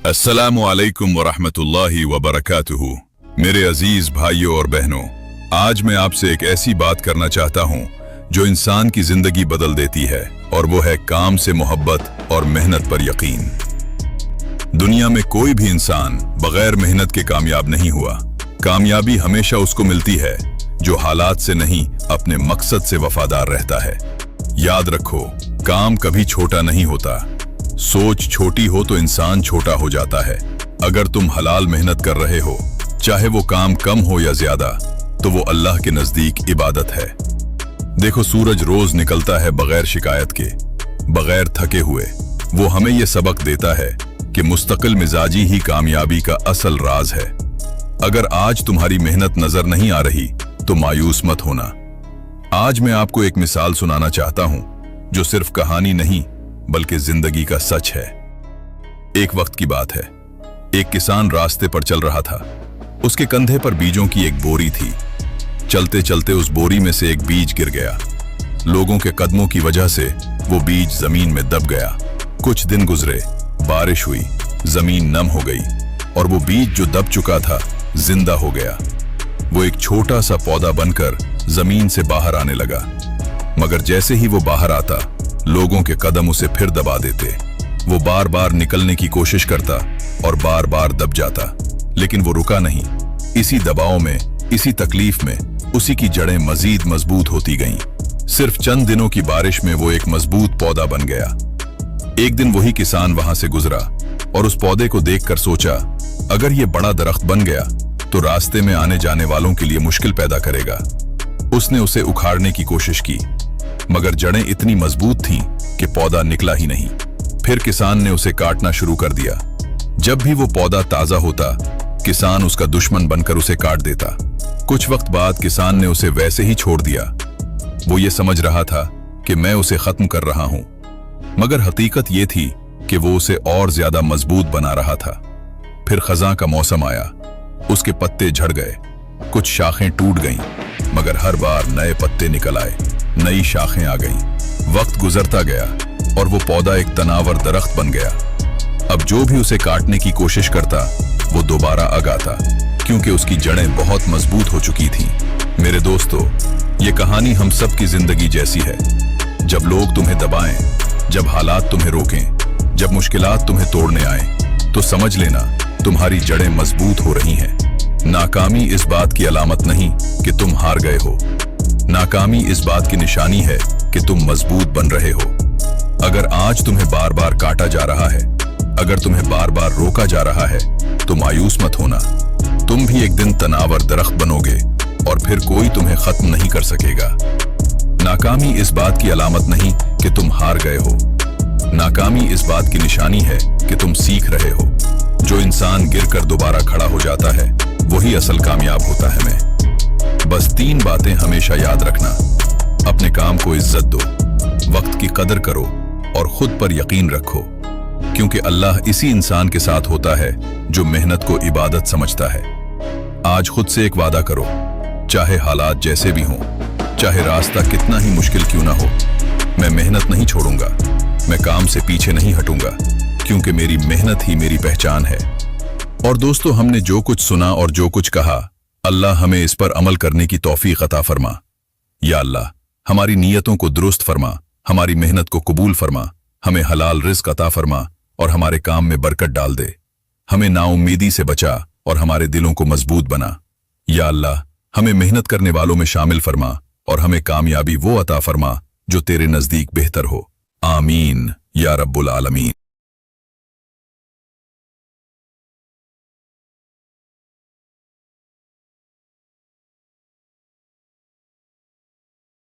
अस्सलामु अलैकुम वरहमतुल्लाहि वबरकातुहू। मेरे अजीज भाइयों और बहनों, आज मैं आपसे एक ऐसी बात करना चाहता हूँ जो इंसान की जिंदगी बदल देती है, और वो है काम से मोहब्बत और मेहनत पर यकीन। दुनिया में कोई भी इंसान बगैर मेहनत के कामयाब नहीं हुआ। कामयाबी हमेशा उसको मिलती है जो हालात से नहीं, अपने मकसद से वफादार रहता है। याद रखो, काम कभी छोटा नहीं होता। सोच छोटी हो तो इंसान छोटा हो जाता है। अगर तुम हलाल मेहनत कर रहे हो, चाहे वो काम कम हो या ज्यादा, तो वो अल्लाह के नजदीक इबादत है। देखो, सूरज रोज निकलता है बगैर शिकायत के, बगैर थके हुए। वो हमें ये सबक देता है कि मुस्तकिल मिजाजी ही कामयाबी का असल राज है। अगर आज तुम्हारी मेहनत नजर नहीं आ रही तो मायूस मत होना। आज मैं आपको एक मिसाल सुनाना चाहता हूं जो सिर्फ कहानी नहीं बल्कि जिंदगी का सच है। एक वक्त की बात है, एक किसान रास्ते पर चल रहा था। उसके कंधे पर बीजों की एक बोरी थी। चलते चलते उस बोरी में से एक बीज गिर गया। लोगों के कदमों की वजह से वो बीज जमीन में दब गया। कुछ दिन गुजरे, बारिश हुई, जमीन नम हो गई और वो बीज जो दब चुका था जिंदा हो गया। वो एक छोटा सा पौधा बनकर जमीन से बाहर आने लगा, मगर जैसे ही वो बाहर आता, लोगों के कदम उसे फिर दबा देते। वो बार बार निकलने की कोशिश करता और बार बार दब जाता, लेकिन वो रुका नहीं। इसी दबाव में, इसी तकलीफ में उसी की जड़ें मजीद मजबूत होती गईं। सिर्फ चंद दिनों की बारिश में वो एक मजबूत पौधा बन गया। एक दिन वही किसान वहां से गुजरा और उस पौधे को देखकर सोचा, अगर ये बड़ा दरख्त बन गया तो रास्ते में आने जाने वालों के लिए मुश्किल पैदा करेगा। उसने उसे उखाड़ने की कोशिश की, मगर जड़ें इतनी मजबूत थीं कि पौधा निकला ही नहीं। फिर किसान ने उसे काटना शुरू कर दिया। जब भी वो पौधा ताजा होता, किसान उसका दुश्मन बनकर उसे काट देता। कुछ वक्त बाद किसान ने उसे वैसे ही छोड़ दिया। वो ये समझ रहा था कि मैं उसे खत्म कर रहा हूं, मगर हकीकत ये थी कि वो उसे और ज्यादा मजबूत बना रहा था। फिर खज़ां का मौसम आया, उसके पत्ते झड़ गए, कुछ शाखें टूट गईं, मगर हर बार नए पत्ते निकल आए, नई शाखें आ गईं। वक्त गुजरता गया और वो पौधा एक तनावर दरख्त बन गया। अब जो भी उसे काटने की कोशिश करता, वो दोबारा आगाता, क्योंकि उसकी जड़ें बहुत मजबूत हो चुकी थीं। मेरे दोस्तों, ये कहानी हम सब की जिंदगी जैसी है। जब लोग तुम्हें दबाएं, जब हालात तुम्हें रोकें, जब मुश्किलात तुम्हें तोड़ने आए, तो समझ लेना तुम्हारी जड़ें मजबूत हो रही हैं। नाकामी इस बात की अलामत नहीं कि तुम हार गए हो। नाकामी इस बात की निशानी है कि तुम मजबूत बन रहे हो। अगर आज तुम्हें बार बार काटा जा रहा है, अगर तुम्हें बार बार रोका जा रहा है, तो मायूस मत होना। तुम भी एक दिन तनावर दरख्त बनोगे और फिर कोई तुम्हें खत्म नहीं कर सकेगा। नाकामी इस बात की अलामत नहीं कि तुम हार गए हो। नाकामी इस बात की निशानी है कि तुम सीख रहे हो। जो इंसान गिरकर दोबारा खड़ा हो जाता है, वही असल कामयाब होता है। मैं बस 3 बातें हमेशा याद रखना। अपने काम को इज्जत दो, वक्त की कदर करो और खुद पर यकीन रखो, क्योंकि अल्लाह इसी इंसान के साथ होता है जो मेहनत को इबादत समझता है। आज खुद से एक वादा करो, चाहे हालात जैसे भी हों, चाहे रास्ता कितना ही मुश्किल क्यों ना हो, मैं मेहनत नहीं छोड़ूंगा, मैं काम से पीछे नहीं हटूंगा, क्योंकि मेरी मेहनत ही मेरी पहचान है। और दोस्तों, हमने जो कुछ सुना और जो कुछ कहा, अल्लाह हमें इस पर अमल करने की तौफीक अता फरमा। या अल्लाह, हमारी नीयतों को दुरुस्त फरमा, हमारी मेहनत को कबूल फरमा, हमें हलाल रिज़्क अता फरमा और हमारे काम में बरकत डाल दे। हमें नाउम्मीदी से बचा और हमारे दिलों को मजबूत बना। या अल्लाह, हमें मेहनत करने वालों में शामिल फरमा और हमें कामयाबी वो अता फरमा जो तेरे नजदीक बेहतर हो। आमीन या रब्बुल आलमीन।